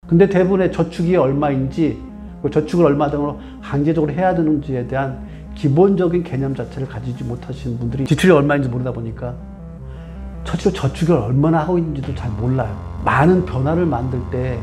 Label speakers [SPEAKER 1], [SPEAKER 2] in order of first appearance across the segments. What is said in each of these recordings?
[SPEAKER 1] 근데 대부분의 저축이 얼마인지, 저축을 얼마 등으로 강제적으로 해야 되는지에 대한 기본적인 개념 자체를 가지지 못하시는 분들이 지출이 얼마인지 모르다 보니까 실제로 저축을 얼마나 하고 있는지도 잘 몰라요. 많은 변화를 만들 때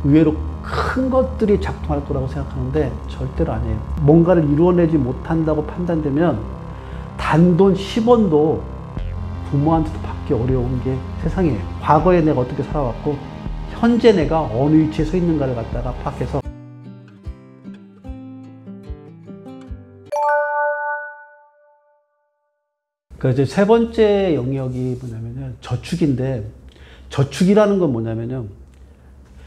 [SPEAKER 1] 의외로 큰 것들이 작동할 거라고 생각하는데 절대로 아니에요. 뭔가를 이루어내지 못한다고 판단되면 단돈 10원도 부모한테도 받기 어려운 게 세상이에요. 과거에 내가 어떻게 살아왔고 현재 내가 어느 위치에 서 있는가를 갖다가 파악해서 이제 세 번째 영역이 뭐냐면요, 저축인데, 저축이라는 건 뭐냐면요,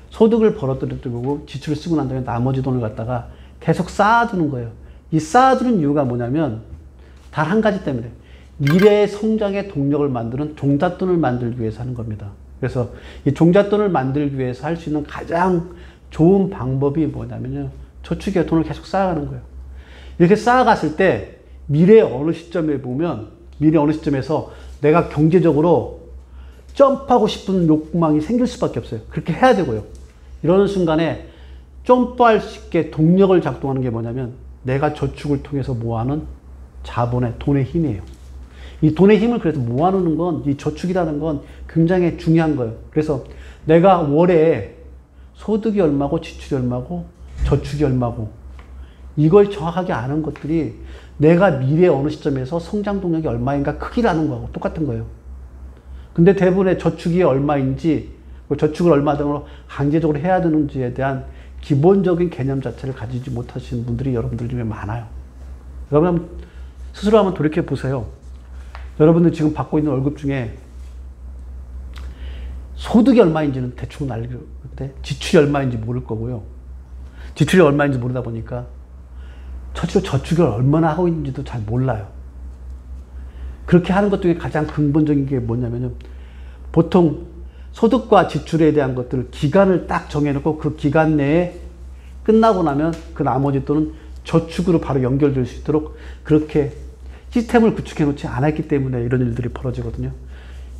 [SPEAKER 1] 소득을 벌어들이고 지출을 쓰고 난 다음에 나머지 돈을 갖다가 계속 쌓아두는 거예요. 이 쌓아두는 이유가 뭐냐면 단 한 가지 때문에 미래의 성장의 동력을 만드는 종잣돈을 만들기 위해서 하는 겁니다. 그래서 이 종잣돈을 만들기 위해서 할 수 있는 가장 좋은 방법이 뭐냐면요, 저축에 돈을 계속 쌓아가는 거예요. 이렇게 쌓아갔을 때 미래의 어느 시점에 보면, 미래 어느 시점에서 내가 경제적으로 점프하고 싶은 욕망이 생길 수밖에 없어요. 그렇게 해야 되고요. 이러는 순간에 점프할 수 있게 동력을 작동하는 게 뭐냐면 내가 저축을 통해서 모아놓은 자본의 돈의 힘이에요. 이 돈의 힘을 그래서 모아놓는 건, 이 저축이라는 건 굉장히 중요한 거예요. 그래서 내가 월에 소득이 얼마고 지출이 얼마고 저축이 얼마고 이걸 정확하게 아는 것들이 내가 미래 어느 시점에서 성장 동력이 얼마인가 크기를 아는 거하고 똑같은 거예요. 근데 대부분의 저축이 얼마인지, 저축을 얼마 등으로 강제적으로 해야 되는지에 대한 기본적인 개념 자체를 가지지 못하시는 분들이 여러분들 중에 많아요. 여러분 스스로 한번 돌이켜 보세요. 여러분들 지금 받고 있는 월급 중에 소득이 얼마인지는 대충 알고 있는데 지출이 얼마인지 모를 거고요. 지출이 얼마인지 모르다 보니까 실제로 저축을 얼마나 하고 있는지도 잘 몰라요. 그렇게 하는 것 중에 가장 근본적인 게 뭐냐면요, 보통 소득과 지출에 대한 것들을 기간을 딱 정해놓고 그 기간 내에 끝나고 나면 그 나머지 돈은 저축으로 바로 연결될 수 있도록 그렇게 시스템을 구축해 놓지 않았기 때문에 이런 일들이 벌어지거든요.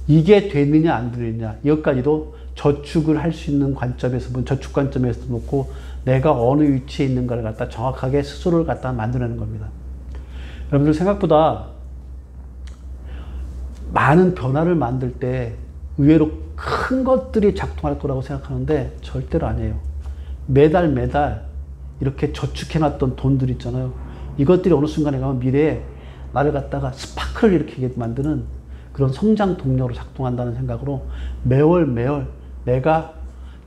[SPEAKER 1] 이게 되느냐 안 되느냐, 이것까지도 저축을 할 수 있는 관점에서, 저축 관점에서 놓고 내가 어느 위치에 있는가를 갖다 정확하게 스스로를 갖다 만들어내는 겁니다. 여러분들 생각보다 많은 변화를 만들 때 의외로 큰 것들이 작동할 거라고 생각하는데 절대로 아니에요. 매달 이렇게 저축해놨던 돈들 있잖아요. 이것들이 어느 순간에 가면 미래에 나를 갖다가 스파크를 일으키게 만드는 그런 성장 동력으로 작동한다는 생각으로 매월 내가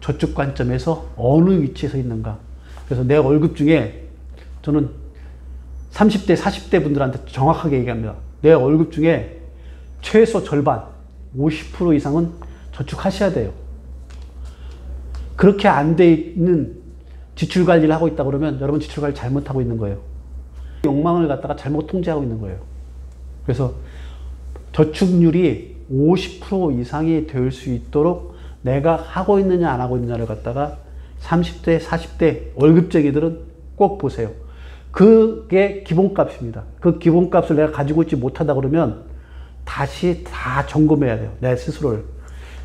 [SPEAKER 1] 저축 관점에서 어느 위치에 서 있는가. 그래서 내 월급 중에 저는 30대, 40대 분들한테 정확하게 얘기합니다. 내 월급 중에 최소 절반, 50% 이상은 저축하셔야 돼요. 그렇게 안 돼 있는 지출 관리를 하고 있다 그러면 여러분 지출 관리 잘못하고 있는 거예요. 욕망을 갖다가 잘못 통제하고 있는 거예요. 그래서 저축률이 50% 이상이 될 수 있도록 내가 하고 있느냐 안 하고 있느냐를 갖다가 30대, 40대 월급쟁이들은 꼭 보세요. 그게 기본값입니다. 그 기본값을 내가 가지고 있지 못하다 그러면 다시 다 점검해야 돼요. 내 스스로를.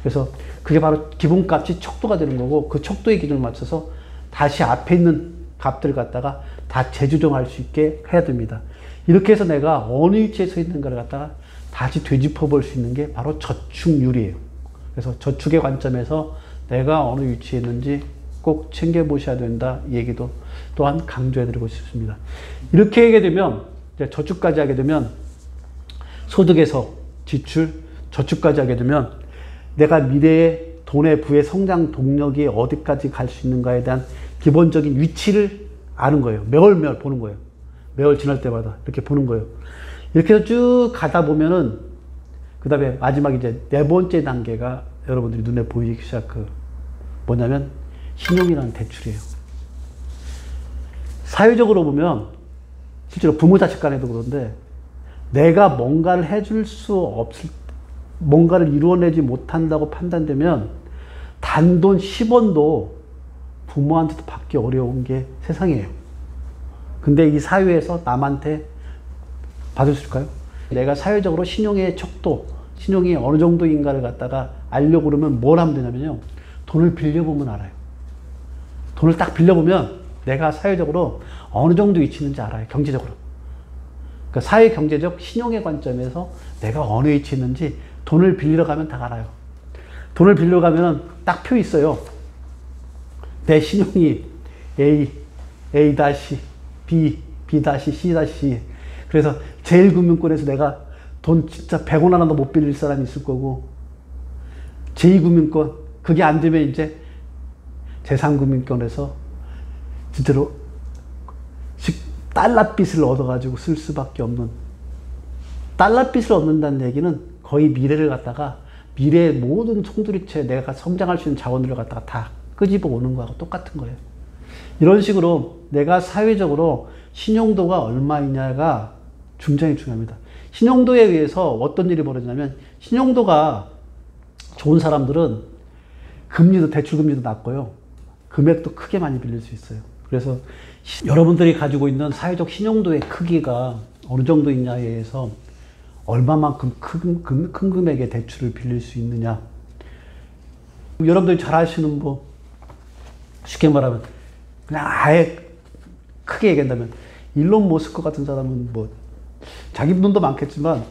[SPEAKER 1] 그래서 그게 바로 기본값이 척도가 되는 거고, 그 척도의 기준을 맞춰서 다시 앞에 있는 값들을 갖다가 다 재조정할 수 있게 해야 됩니다. 이렇게 해서 내가 어느 위치에 서 있는가를 갖다가 다시 되짚어 볼 수 있는 게 바로 저축률이에요. 그래서 저축의 관점에서 내가 어느 위치에 있는지 꼭 챙겨보셔야 된다, 이 얘기도 또한 강조해드리고 싶습니다. 이렇게 하게 되면, 이제 저축까지 하게 되면, 소득에서 지출, 저축까지 하게 되면 내가 미래의 돈의 부의 성장 동력이 어디까지 갈 수 있는가에 대한 기본적인 위치를 아는 거예요. 매월 보는 거예요. 매월 지날 때마다 이렇게 보는 거예요. 이렇게 해서 쭉 가다 보면은, 그 다음에 마지막 이제 네 번째 단계가 여러분들이 눈에 보이기 뭐냐면 신용이라는 대출이에요. 사회적으로 보면 실제로 부모 자식 간에도 그런데 내가 뭔가를 해줄 수 없을, 뭔가를 이루어내지 못한다고 판단되면 단돈 10원도 부모한테도 받기 어려운 게 세상이에요. 근데 이 사회에서 남한테 받을 수 있을까요? 내가 사회적으로 신용의 척도, 신용이 어느 정도인가를 갖다가 알려고 그러면 뭘 하면 되냐면요, 돈을 빌려보면 알아요. 돈을 딱 빌려보면 내가 사회적으로 어느 정도 위치 있는지 알아요. 경제적으로. 그러니까 사회 경제적 신용의 관점에서 내가 어느 위치에 있는지 돈을 빌리러 가면 다 알아요. 돈을 빌리러 가면 딱 표 있어요. 내 신용이 A, A-B, B-C-C. 그래서 제1금융권에서 내가 돈 진짜 100원 하나도 못 빌릴 사람이 있을 거고, 제2금융권, 그게 안 되면 이제 제3금융권에서 진짜로 달러빚을 얻어가지고 쓸 수밖에 없는, 달러빚을 얻는다는 얘기는 거의 미래를 갖다가, 미래의 모든 송두리째 내가 성장할 수 있는 자원들을 갖다가 다 끄집어 오는 거하고 똑같은 거예요. 이런 식으로 내가 사회적으로 신용도가 얼마이냐가 굉장히 중요합니다. 신용도에 의해서 어떤 일이 벌어지냐면, 신용도가 좋은 사람들은 금리도, 대출금리도 낮고요. 금액도 크게 많이 빌릴 수 있어요. 그래서 여러분들이 가지고 있는 사회적 신용도의 크기가 어느 정도 있냐에 의해서 얼마만큼 큰 금액의 대출을 빌릴 수 있느냐. 여러분들이 잘 아시는 쉽게 말하면 그냥 아예 크게 얘기한다면, 일론 머스크 같은 사람은 자기 돈도 많겠지만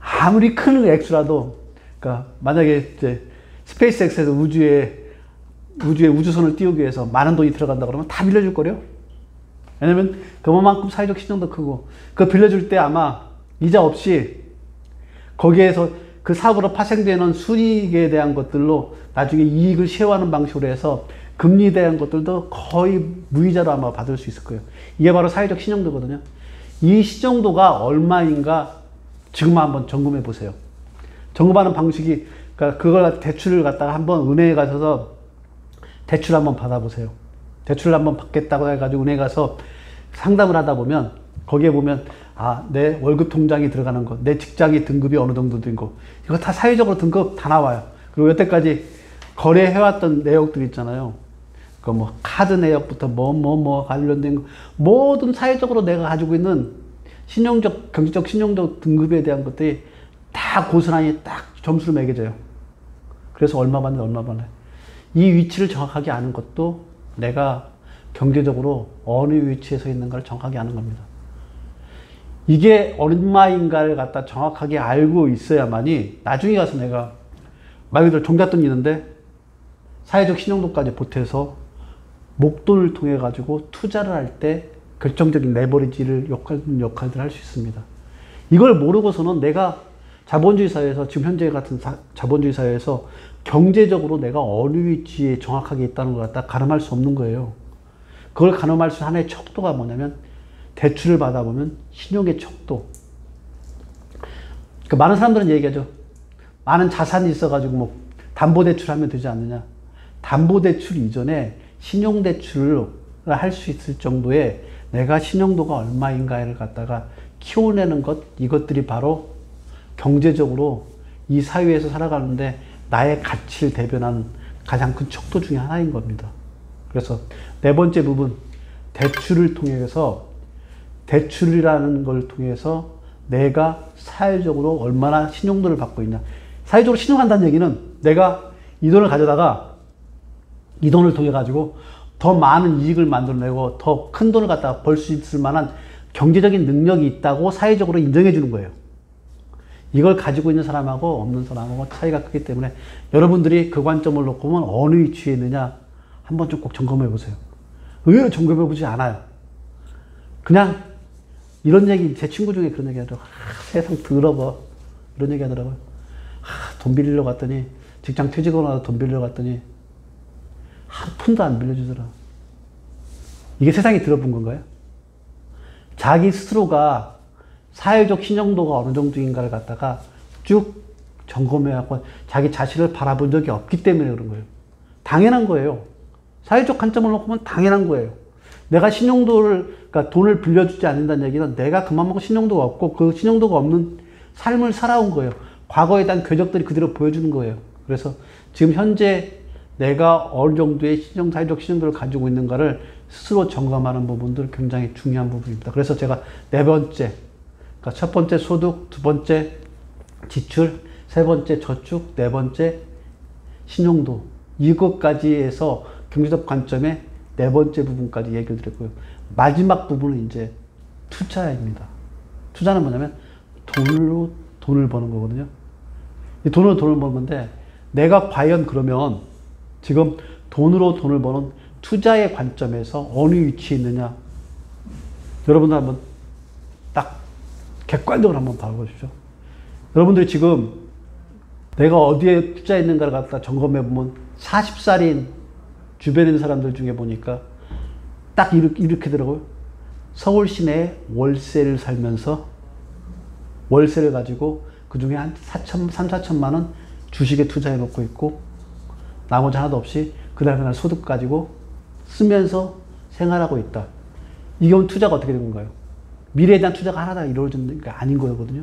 [SPEAKER 1] 아무리 큰 액수라도, 그러니까 만약에 이제 스페이스X에서 우주에 우주선을 띄우기 위해서 많은 돈이 들어간다 그러면 다 빌려줄 거래요. 왜냐면 그만큼 사회적 신용도 크고, 그거 빌려줄 때 아마 이자 없이 거기에서 그 사업으로 파생되는 수익에 대한 것들로 나중에 이익을 쉐어하는 방식으로 해서 금리에 대한 것들도 거의 무이자로 아마 받을 수 있을 거예요. 이게 바로 사회적 신용도거든요. 이 신용도가 얼마인가 지금 한번 점검해 보세요. 점검하는 방식이, 그러니까 그걸 대출을 갖다가 한번 은행에 가셔서 대출 한번 받아보세요. 대출을 한번 받겠다고 해가지고 은행에 가서 상담을 하다 보면, 거기에 보면 내 월급 통장이 들어가는 거, 내 직장의 등급이 어느 정도 된 거, 이거 다 사회적으로 등급 다 나와요. 그리고 여태까지 거래해왔던 내역들 있잖아요. 그 카드 내역부터 관련된 거, 모든 사회적으로 내가 가지고 있는 신용적, 경제적 신용적 등급에 대한 것들이 다 고스란히 딱 점수를 매겨져요. 그래서 얼마 받네. 이 위치를 정확하게 아는 것도 내가 경제적으로 어느 위치에 서 있는가를 정확하게 아는 겁니다. 이게 얼마인가를 갖다 정확하게 알고 있어야만이 나중에 가서 내가 말 그대로 종잣돈이 있는데 사회적 신용도까지 보태서 목돈을 통해 가지고 투자를 할 때 결정적인 레버리지를 역할들을 할 수 있습니다. 이걸 모르고서는 내가 자본주의 사회에서, 지금 현재 같은 자본주의 사회에서 경제적으로 내가 어느 위치에 정확하게 있다는 걸 갖다 가늠할 수 없는 거예요. 그걸 가늠할 수 있는 하나의 척도가 뭐냐면, 대출을 받아보면 신용의 척도. 그러니까 많은 사람들은 얘기하죠. 많은 자산이 있어가지고 담보대출하면 되지 않느냐. 담보대출 이전에 신용대출을 할 수 있을 정도의 내가 신용도가 얼마인가를 갖다가 키워내는 것, 이것들이 바로 경제적으로 이 사회에서 살아가는데 나의 가치를 대변하는 가장 큰 척도 중에 하나인 겁니다. 그래서 네 번째 부분, 대출이라는 걸 통해서 내가 사회적으로 얼마나 신용도를 받고 있냐. 사회적으로 신용한다는 얘기는 내가 이 돈을 가져다가 이 돈을 통해 가지고 더 많은 이익을 만들어내고 더 큰 돈을 갖다가 벌 수 있을 만한 경제적인 능력이 있다고 사회적으로 인정해 주는 거예요. 이걸 가지고 있는 사람하고 없는 사람하고 차이가 크기 때문에 여러분들이 그 관점을 놓고 보면 어느 위치에 있느냐 한번 좀 꼭 점검해 보세요. 의외로 점검해 보지 않아요. 그냥 이런 얘기, 제 친구 중에 그런 얘기 하더라고요. 세상 더러워. 이런 얘기 하더라고요. 돈 빌리러 갔더니, 직장 퇴직하고 나서 돈 빌리러 갔더니 한 푼도 안 빌려주더라. 이게 세상이 들어본 건가요? 자기 스스로가 사회적 신용도가 어느 정도인가를 갖다가 쭉 점검해갖고 자기 자신을 바라본 적이 없기 때문에 그런 거예요. 당연한 거예요. 사회적 관점을 놓고 보면 당연한 거예요. 내가 신용도를, 그러니까 돈을 빌려주지 않는다는 얘기는 내가 그만큼 신용도가 없고 그 신용도가 없는 삶을 살아온 거예요. 과거에 대한 궤적들이 그대로 보여주는 거예요. 그래서 지금 현재 내가 어느 정도의 사회적 신용도를 가지고 있는가를 스스로 점검하는 부분들 굉장히 중요한 부분입니다. 그래서 제가 네 번째, 그러니까 첫 번째 소득, 두 번째 지출, 세 번째 저축, 네 번째 신용도, 이것까지 해서 경제적 관점에 네 번째 부분까지 얘기를 드렸고요. 마지막 부분은 이제 투자입니다. 투자는 뭐냐면 돈으로 돈을 버는 거거든요. 이 돈으로 돈을 버는 건데 내가 과연 그러면 지금 돈으로 돈을 버는 투자의 관점에서 어느 위치에 있느냐. 여러분들 한번 딱 객관적으로 한번 봐보십시오. 여러분들이 지금 내가 어디에 투자했는가를 갖다 점검해 보면 40살인 주변에 있는 사람들 중에 보니까 딱 이렇게 더라고요. 서울 시내에 월세를 살면서 월세를 가지고 그 중에 한 3,4천만 원 주식에 투자해 놓고 있고 나머지 하나도 없이 그날 소득 가지고 쓰면서 생활하고 있다. 이게 투자가 어떻게 된 건가요? 미래에 대한 투자가 하나도 이루어지는 게 아닌 거거든요.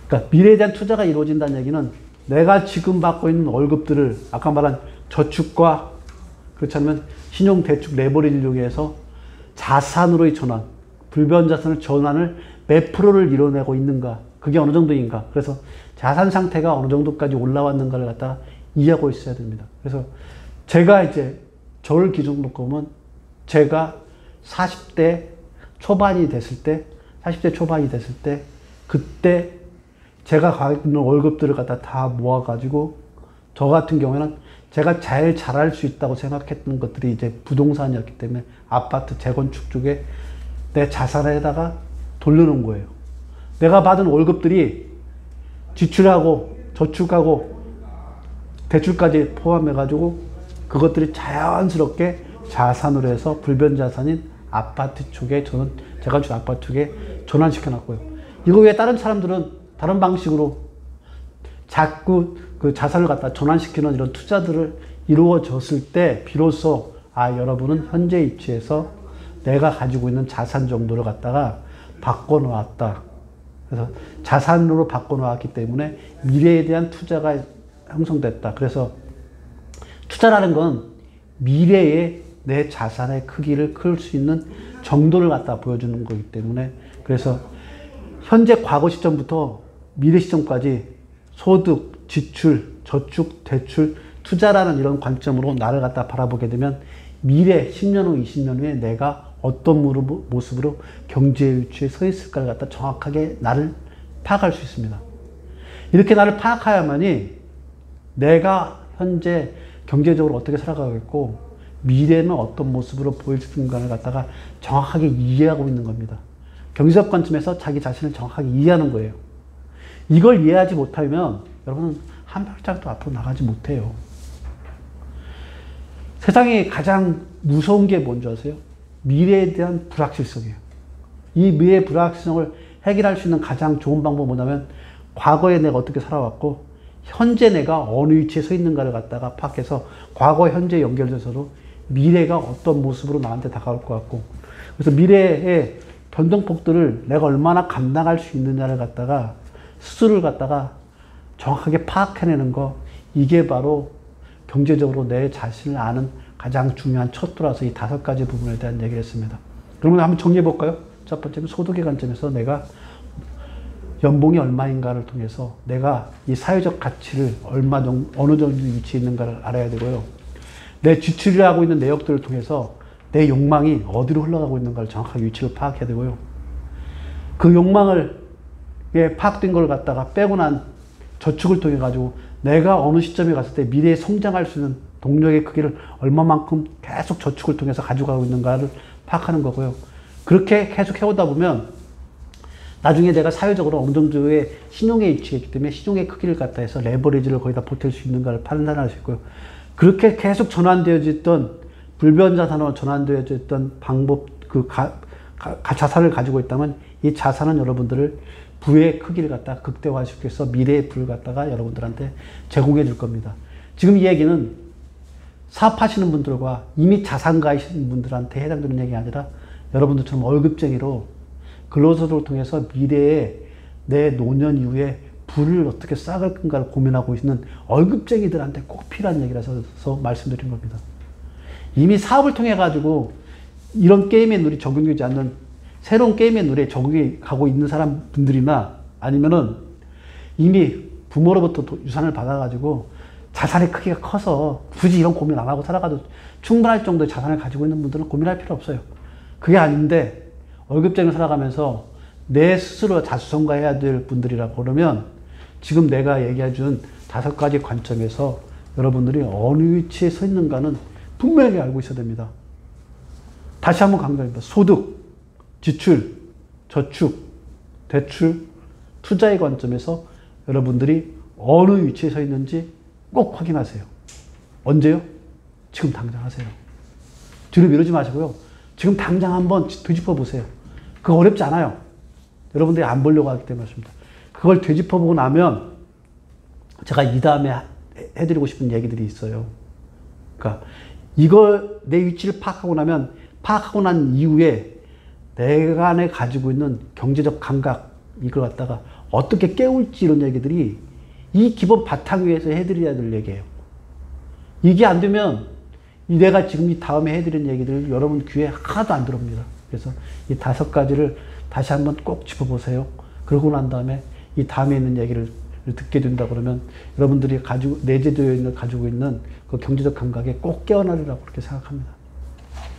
[SPEAKER 1] 그러니까 미래에 대한 투자가 이루어진다는 얘기는 내가 지금 받고 있는 월급들을 아까 말한 저축과 그렇지 않으면 신용대출 레버리지를 이용해서 자산으로의 전환, 불변자산을 전환을 몇 프로를 이뤄내고 있는가, 그게 어느 정도인가. 그래서 자산 상태가 어느 정도까지 올라왔는가를 갖다 이해하고 있어야 됩니다. 그래서 제가 이제 저를 기준으로 보면 제가 40대 초반이 됐을 때 그때 제가 가지고 있는 월급들을 갖다 다 모아가지고 저 같은 경우에는 제가 제일 잘할 수 있다고 생각했던 것들이 이제 부동산이었기 때문에 아파트 재건축 쪽에 내 자산에다가 돌려놓은 거예요. 내가 받은 월급들이 지출하고 저축하고 대출까지 포함해가지고 그것들이 자연스럽게 자산으로 해서 불변자산인 아파트 쪽에 저는 재건축 아파트 쪽에 전환시켜놨고요. 이거 외에 다른 사람들은 다른 방식으로 자꾸 그 자산을 갖다 전환시키는 이런 투자들을 이루어졌을 때 비로소 여러분은 현재 위치에서 내가 가지고 있는 자산 정도를 갖다가 바꿔놓았다. 그래서 자산으로 바꿔놓았기 때문에 미래에 대한 투자가 형성됐다. 그래서 투자라는 건 미래에 내 자산의 크기를 클 수 있는 정도를 갖다 보여주는 거기 때문에 그래서 현재 과거 시점부터 미래 시점까지 소득, 지출, 저축, 대출, 투자라는 이런 관점으로 나를 갖다 바라보게 되면 미래 10년 후, 20년 후에 내가 어떤 모습으로 경제 위치에 서 있을까를 갖다 정확하게 나를 파악할 수 있습니다. 이렇게 나를 파악해야만이 내가 현재 경제적으로 어떻게 살아가고 있고 미래는 어떤 모습으로 보여주는가를 갖다가 정확하게 이해하고 있는 겁니다. 경제적 관점에서 자기 자신을 정확하게 이해하는 거예요. 이걸 이해하지 못하면 여러분은 한 발짝도 앞으로 나가지 못해요. 세상에 가장 무서운 게 뭔지 아세요? 미래에 대한 불확실성이에요. 이 미래의 불확실성을 해결할 수 있는 가장 좋은 방법은 뭐냐면 과거에 내가 어떻게 살아왔고 현재 내가 어느 위치에 서 있는가를 갖다가 파악해서 과거, 현재 연결돼서도 미래가 어떤 모습으로 나한테 다가올 것 같고 그래서 미래의 변동폭들을 내가 얼마나 감당할 수 있느냐를 갖다가 스스로를 갖다가 정확하게 파악해내는 거 이게 바로 경제적으로 내 자신을 아는 가장 중요한 척도라서 이 5가지 부분에 대한 얘기를 했습니다. 그러면 한번 정리해 볼까요? 첫 번째는 소득의 관점에서 내가 연봉이 얼마인가를 통해서 내가 이 사회적 가치를 어느 정도 위치에 있는가를 알아야 되고요. 내 지출을 하고 있는 내역들을 통해서 내 욕망이 어디로 흘러가고 있는가를 정확하게 위치를 파악해야 되고요. 그 욕망을 파악된 걸 갖다가 빼고 난 저축을 통해 가지고 내가 어느 시점에 갔을 때 미래에 성장할 수 있는 동력의 크기를 얼마만큼 계속 저축을 통해서 가져가고 있는가를 파악하는 거고요. 그렇게 계속 해오다 보면 나중에 내가 사회적으로 어느 정도의 신용에 위치했기 때문에 신용의 크기를 갖다 해서 레버리지를 거기다 보탤 수 있는가를 판단할 수 있고요. 그렇게 계속 전환되어졌던 불변자산으로 전환되어졌던 방법, 자산을 가지고 있다면 이 자산은 여러분들을 부의 크기를 갖다 극대화시켜서 미래의 부를 갖다가 여러분들한테 제공해 줄 겁니다. 지금 이 얘기는 사업하시는 분들과 이미 자산가이신 분들한테 해당되는 얘기가 아니라 여러분들처럼 월급쟁이로 근로소득을 통해서 미래에 내 노년 이후에 부를 어떻게 쌓을 건가를 고민하고 있는 월급쟁이들한테 꼭 필요한 얘기라서 말씀드린 겁니다. 이미 사업을 통해 가지고 이런 게임의 룰이 적용되지 않는 새로운 게임의 룰에 적용이 가고 있는 사람분들이나 아니면은 이미 부모로부터 유산을 받아가지고 자산의 크기가 커서 굳이 이런 고민 안 하고 살아가도 충분할 정도의 자산을 가지고 있는 분들은 고민할 필요 없어요. 그게 아닌데 월급쟁이로 살아가면서 내 스스로 자수성가해야 될 분들이라 그러면 지금 내가 얘기해준 5가지 관점에서 여러분들이 어느 위치에 서 있는가는 분명히 알고 있어야 됩니다. 다시 한번 강조합니다. 소득, 지출, 저축, 대출, 투자의 관점에서 여러분들이 어느 위치에 서 있는지 꼭 확인하세요. 언제요? 지금 당장 하세요. 뒤로 미루지 마시고요. 지금 당장 한번 되짚어 보세요. 그거 어렵지 않아요. 여러분들이 안 보려고 하기 때문에 그렇습니다. 그걸 되짚어 보고 나면 제가 이 다음에 해드리고 싶은 얘기들이 있어요. 그러니까 이걸 내 위치를 파악하고 난 이후에 내가 안에 가지고 있는 경제적 감각 이걸 갖다가 어떻게 깨울지 이런 얘기들이 이 기본 바탕 위에서 해드려야 될 얘기예요. 이게 안 되면 내가 지금 이 다음에 해드린 얘기들 여러분 귀에 하나도 안 들어옵니다. 그래서 이 5가지를 다시 한번 꼭 짚어보세요. 그러고 난 다음에 이 다음에 있는 얘기를 듣게 된다 그러면 여러분들이 내재되어 있는 가지고 있는 그 경제적 감각에 꼭 깨어나리라고 그렇게 생각합니다.